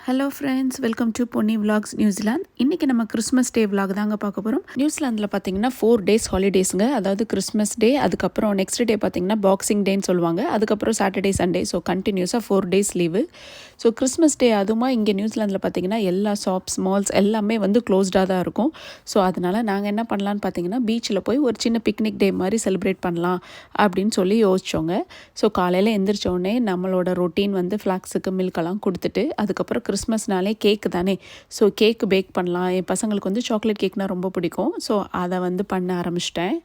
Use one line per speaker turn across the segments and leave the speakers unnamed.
Hello friends, welcome to Ponni vlogs New Zealand. இன்றைக்கி நம்ம Christmas டே vlog தாங்க பார்க்க போகிறோம். நியூசிலாந்தில் பார்த்தீங்கன்னா 4 டேஸ் ஹாலிடேஸுங்க. அதாவது கிறிஸ்மஸ் டே, அதுக்கப்புறம் நெக்ஸ்ட் டே பார்த்தீங்கன்னா பாக்ஸிங் டேன்னு சொல்லுவாங்க. அதுக்கப்புறம் சாட்டர்டே சண்டே, ஸோ கண்டினியூஸாக 4 days leave. So Christmas day அதுவுமா இங்கே நியூசிலாந்தில் பார்த்தீங்கன்னா எல்லா ஷாப்ஸ், மால்ஸ் எல்லாமே வந்து க்ளோஸ்டாக தான் இருக்கும். ஸோ அதனால் நாங்கள் என்ன பண்ணலான்னு பார்த்தீங்கன்னா பீச்சில் போய் ஒரு சின்ன பிக்னிக் டே மாதிரி செலிப்ரேட் பண்ணலாம் அப்படின்னு சொல்லி யோசித்தோங்க. ஸோ காலையில் எந்திரிச்சோடனே நம்மளோட ரொட்டீன் வந்து ஃப்ளாக்ஸுக்கு மில்கெல்லாம் கொடுத்துட்டு, அதுக்கப்புறம் கிறிஸ்மஸ்னாலே கேக்கு தானே, ஸோ கேக்கு பேக் பண்ணலாம். என் பசங்களுக்கு வந்து சாக்லேட் கேக்னால் ரொம்ப பிடிக்கும். ஸோ அதை வந்து பண்ண ஆரம்பிச்சிட்டேன்.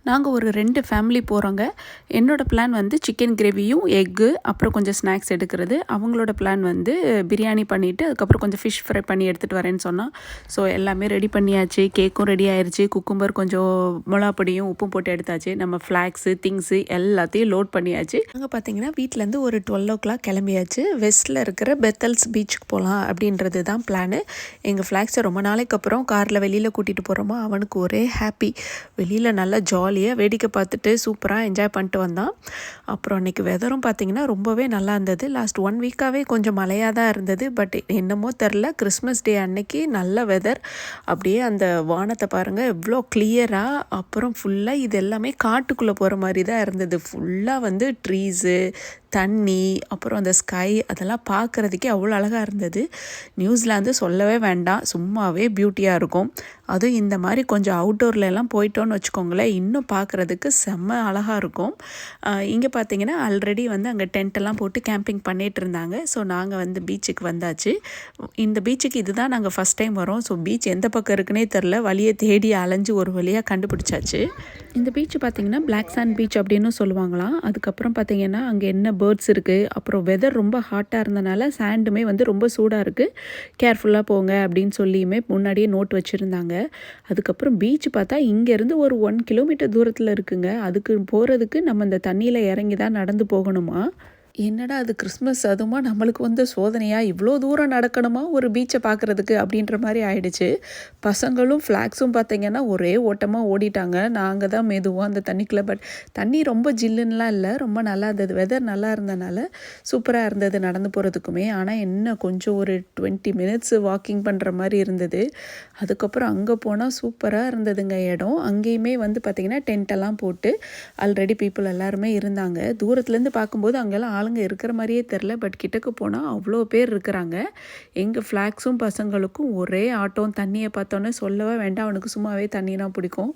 நாங்கள் ஒரு 2 ஃபேமிலி போகிறோங்க. என்னோடய பிளான் வந்து சிக்கன் கிரேவியும் எக்கு அப்புறம் கொஞ்சம் ஸ்நாக்ஸ் எடுக்கிறது. அவங்களோட பிளான் வந்து பிரியாணி பண்ணிவிட்டு அதுக்கப்புறம் கொஞ்சம் ஃபிஷ் ஃப்ரை பண்ணி எடுத்துகிட்டு வரேன்னு சொன்னால். ஸோ எல்லாமே ரெடி பண்ணியாச்சு. கேக்கும் ரெடி ஆயிடுச்சு. குக்கும்பர் கொஞ்சம் மிளகாப்பொடியும் உப்பும் போட்டு எடுத்தாச்சு. நம்ம ஃப்ளாக்ஸு திங்ஸு எல்லாத்தையும் லோட் பண்ணியாச்சு. நாங்கள் பார்த்தீங்கன்னா வீட்டிலேருந்து ஒரு 12 o'clock கிளம்பியாச்சு. வெஸ்ட்டில் இருக்கிற பெத்தல்ஸ் பீச்சுக்கு போகலாம் அப்படின்றது தான் பிளானு. எங்கள் ஃப்ளாக்ஸை ரொம்ப நாளைக்கு அப்புறம் காரில் வெளியில் கூட்டிகிட்டு போகிறோமா, அவனுக்கு ஒரே ஹாப்பி. வெளியில் நல்லா ஜாலியாக வேடிக்கை பார்த்துட்டு சூப்பராக என்ஜாய் பண்ணிட்டு வந்தான். அப்புறம் அன்றைக்கி வெதரும் பார்த்திங்கன்னா ரொம்பவே நல்லா இருந்தது. லாஸ்ட் 1 வீக்காகவே கொஞ்சம் மழையாக தான் இருந்தது. பட் என்னமோ தெரில, கிறிஸ்மஸ் டே அன்னைக்கு நல்ல வெதர். அப்படியே அந்த வானத்தை பாருங்கள் எவ்வளோ கிளியராக. அப்புறம் ஃபுல்லாக இது எல்லாமே காட்டுக்குள்ளே போகிற மாதிரி தான் இருந்தது. ஃபுல்லாக வந்து ட்ரீஸு, தண்ணி, அப்புறம் அந்த ஸ்கை, அதெல்லாம் பார்க்குறதுக்கே அவ்வளோ அழகாக இருந்தது. நியூசிலாந்து சொல்லவே வேண்டாம், சும்மாவே பியூட்டியாக இருக்கும். அதுவும் இந்த மாதிரி கொஞ்சம் அவுட்டோர்லலாம் போயிட்டோன்னு வச்சுக்கோங்களேன், இன்னும் பார்க்குறதுக்கு செம்ம அழகாக இருக்கும். இங்கே பார்த்தீங்கன்னா ஆல்ரெடி வந்து அங்கே டென்ட்டெல்லாம் போட்டு கேம்பிங் பண்ணிகிட்டு இருந்தாங்க. ஸோ நாங்கள் வந்து பீச்சுக்கு வந்தாச்சு. இந்த பீச்சுக்கு இதுதான் நாங்கள் ஃபஸ்ட் டைம் வரோம். ஸோ பீச் எந்த பக்கம் இருக்குன்னே தெரில, வழியை தேடி அலைஞ்சு ஒரு வழியாக கண்டுபிடிச்சாச்சு. இந்த பீச்சு பார்த்திங்கன்னா பிளாக் சாண்ட் பீச் அப்படின்னு சொல்லுவாங்களாம். அதுக்கப்புறம் பார்த்திங்கன்னா அங்கே என்ன பேர்ட்ஸ் இருக்குது. அப்புறம் வெதர் ரொம்ப ஹாட்டாக இருந்தனால சாண்டுமே வந்து ரொம்ப சூடாக இருக்குது, கேர்ஃபுல்லாக போங்க அப்படின்னு சொல்லியுமே முன்னாடியே நோட் வச்சுருந்தாங்க. அதுக்கப்புறம் பீச் பார்த்தா இங்கேருந்து ஒரு 1 கிலோமீட்டர் தூரத்தில் இருக்குங்க. அதுக்கு போகிறதுக்கு நம்ம இந்த தண்ணியில் இறங்கி தான் நடந்து போகணுமா. என்னடா அது கிறிஸ்மஸ் அதுமா நம்மளுக்கு வந்து சோதனையாக இவ்வளோ தூரம் நடக்கணுமா ஒரு பீச்சை பார்க்குறதுக்கு அப்படின்ற மாதிரி ஆயிடுச்சு. பசங்களும் ஃப்ளாக்ஸும் பார்த்திங்கன்னா ஒரே ஓட்டமாக ஓடிட்டாங்க. நாங்கள் தான் மெதுவாக அந்த தண்ணிக்குள்ளே. பட் தண்ணி ரொம்ப ஜில்லுன்னெலாம் இல்லை, ரொம்ப நல்லா இருந்தது. வெதர் நல்லா இருந்தனால சூப்பராக இருந்தது நடந்து போகிறதுக்குமே. ஆனால் என்ன கொஞ்சம் ஒரு 20 minutes வாக்கிங் பண்ணுற மாதிரி இருந்தது. அதுக்கப்புறம் அங்கே போனால் சூப்பராக இருந்ததுங்க இடம். அங்கேயுமே வந்து பார்த்திங்கன்னா டென்ட்டெல்லாம் போட்டு ஆல்ரெடி பீப்புள் எல்லாருமே இருந்தாங்க. தூரத்துலேருந்து பார்க்கும்போது அங்கெல்லாம் ஆளுங்க இருக்கிற மாதிரியே தெரில. பட் கிட்டக்கு போனால் அவ்வளோ பேர் இருக்கிறாங்க. எங்கள் ஃப்ளாக்ஸும் பசங்களுக்கும் ஒரே ஆட்டம். தண்ணியை பார்த்தோன்னே சொல்லவே வேண்டாம், அவனுக்கு சும்மாவே தண்ணினா பிடிக்கும்.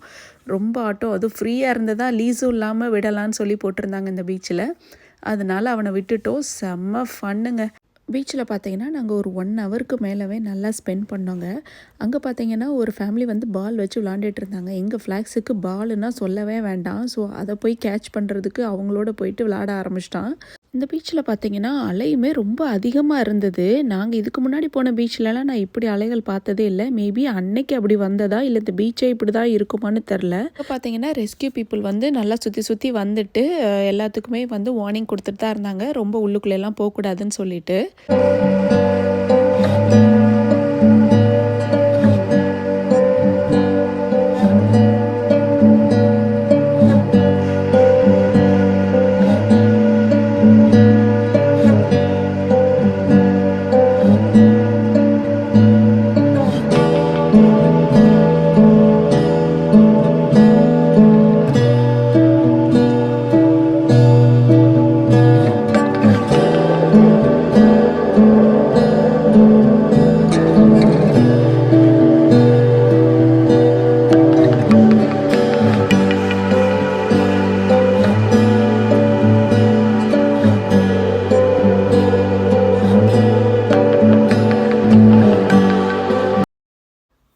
ரொம்ப ஆட்டம். அதுவும் ஃப்ரீயாக இருந்ததா, லீஸும் இல்லாமல் விடலான்னு சொல்லி போட்டிருந்தாங்க இந்த பீச்சில். அதனால் அவனை விட்டுட்டோம். செம்ம ஃபன்னுங்க. பீச்சில் பார்த்தீங்கன்னா நாங்கள் ஒரு 1 ஹவருக்கு மேலவே நல்லா ஸ்பெண்ட் பண்ணோங்க. அங்கே பார்த்தீங்கன்னா ஒரு ஃபேமிலி வந்து பால் வச்சு விளாண்டுட்டு இருந்தாங்க. எங்கள் ஃப்ளாக்ஸுக்கு பாலுன்னா சொல்லவே வேண்டாம். ஸோ அதை போய் கேட்ச் பண்ணுறதுக்கு அவங்களோட போயிட்டு விளாட ஆரம்பிச்சிட்டான். இந்த பீச்சில் பார்த்தீங்கன்னா அலையுமே ரொம்ப அதிகமாக இருந்தது. நாங்கள் இதுக்கு முன்னாடி போன பீச்சிலலாம் நான் இப்படி அலைகள் பார்த்ததே இல்லை. மேபி அன்னைக்கு அப்படி வந்ததா இல்லை இந்த பீச்சே இப்படி தான் இருக்குமான்னு தெரில. இப்போ பார்த்தீங்கன்னா ரெஸ்கியூ பீப்புள் வந்து நல்லா சுற்றி வந்துட்டு எல்லாத்துக்குமே வந்து வார்னிங் கொடுத்துட்டு தான் இருந்தாங்க, ரொம்ப உள்ளுக்குள்ளெல்லாம் போகக்கூடாதுன்னு சொல்லிட்டு.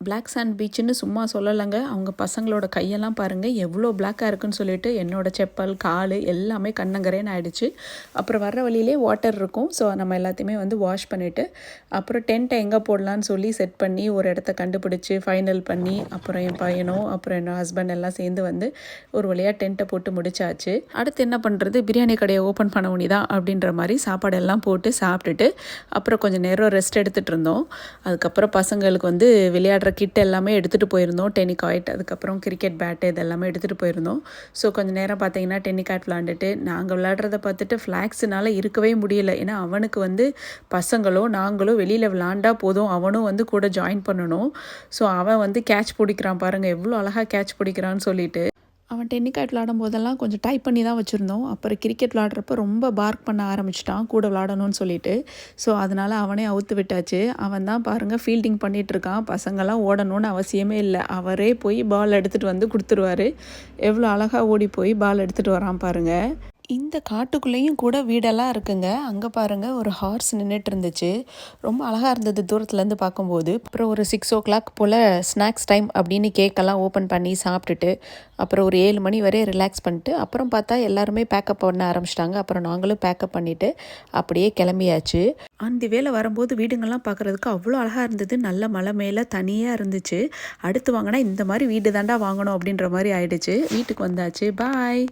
பிளாக் சாண்ட் பீச்சுன்னு சும்மா சொல்லலைங்க. அவங்க பசங்களோட கையெல்லாம் பாருங்கள் எவ்வளோ பிளாக்காக இருக்குன்னு சொல்லிட்டு என்னோடய செப்பல், கால் எல்லாமே கண்ணங்கரேன்னு ஆகிடுச்சு. அப்புறம் வர்ற வழியிலே வாட்டர் இருக்கும். ஸோ நம்ம எல்லாத்தையுமே வந்து வாஷ் பண்ணிவிட்டு அப்புறம் டென்ட்டை எங்கே போடலான்னு சொல்லி செட் பண்ணி ஒரு இடத்த கண்டுபிடிச்சி ஃபைனல் பண்ணி அப்புறம் என் பையனும் அப்புறம் என்னோட ஹஸ்பண்ட் எல்லாம் சேர்ந்து வந்து ஒரு வழியாக டென்ட்டை போட்டு முடிச்சாச்சு. அடுத்து என்ன பண்ணுறது, பிரியாணி கடையை ஓப்பன் பண்ண வேண்டியதான் அப்படின்ற மாதிரி சாப்பாடெல்லாம் போட்டு சாப்பிட்டுட்டு அப்புறம் கொஞ்சம் நேரம் ரெஸ்ட் எடுத்துகிட்டு இருந்தோம். அதுக்கப்புறம் பசங்களுக்கு வந்து விளையாடுற கிட் எல்லாமே எடுத்துகிட்டு போயிருந்தோம். டென்னிகாய்ட், அதுக்கப்புறம் கிரிக்கெட் பேட்டு இதெல்லாமே எடுத்துகிட்டு போயிருந்தோம். ஸோ கொஞ்சம் நேரம் பார்த்தீங்கன்னா டென்னிகாய்ட் விளாண்டுட்டு, நாங்கள் விளாட்றத பார்த்துட்டு ஃப்ளாக்ஸுனால இருக்கவே முடியல. ஏன்னா அவனுக்கு வந்து பசங்களோ நாங்களோ வெளியில் விளாண்டா போதும், அவனும் வந்து கூட ஜாயின் பண்ணணும். ஸோ அவன் வந்து கேட்ச் பிடிக்கிறான் பாருங்கள், எவ்வளோ அழகாக கேட்ச் பிடிக்கிறான்னு சொல்லிட்டு. அவன் டென்னிகாய்ட் விளாடும் போதெல்லாம் கொஞ்சம் டைப் பண்ணி தான் வச்சுருந்தோம். அப்புறம் கிரிக்கெட் விளாட்றப்ப ரொம்ப பார்க் பண்ண ஆரம்பிச்சிட்டான் கூட விளாடணும்னு சொல்லிட்டு. ஸோ அதனால் அவனே அவுத்து விட்டாச்சு. அவன் தான் பாருங்கள் ஃபீல்டிங் பண்ணிகிட்ருக்கான். பசங்கள்லாம் ஓடணும்னு அவசியமே இல்லை, அவரே போய் பால் எடுத்துகிட்டு வந்து கொடுத்துருவாரு. எவ்வளோ அழகாக ஓடி போய் பால் எடுத்துகிட்டு வரான் பாருங்கள். இந்த காட்டுக்குள்ளேயும் கூட வீடெல்லாம் இருக்குங்க. அங்கே பாருங்கள் ஒரு ஹார்ஸ் நின்றுட்டு இருந்துச்சு. ரொம்ப அழகாக இருந்தது தூரத்துலேருந்து பார்க்கும்போது. அப்புறம் ஒரு 6 o'clock போல் ஸ்நாக்ஸ் டைம் அப்படின்னு கேக்கெல்லாம் ஓப்பன் பண்ணி சாப்பிட்டுட்டு, அப்புறம் ஒரு 7 மணி வரை ரிலாக்ஸ் பண்ணிட்டு, அப்புறம் பார்த்தா எல்லாருமே பேக்கப் பண்ண ஆரம்பிச்சிட்டாங்க. அப்புறம் நாங்களும் பேக்கப் பண்ணிவிட்டு அப்படியே கிளம்பியாச்சு. அந்த வேளை வரும்போது வீடுங்கள்லாம் பார்க்குறதுக்கு அவ்வளோ அழகாக இருந்தது. நல்ல மலை மேலே தனியாக இருந்துச்சு. அடுத்து வாங்கினா இந்த மாதிரி வீடு தாண்டா வாங்கணும் அப்படின்ற மாதிரி ஆயிடுச்சு. வீட்டுக்கு வந்தாச்சு. பாய்.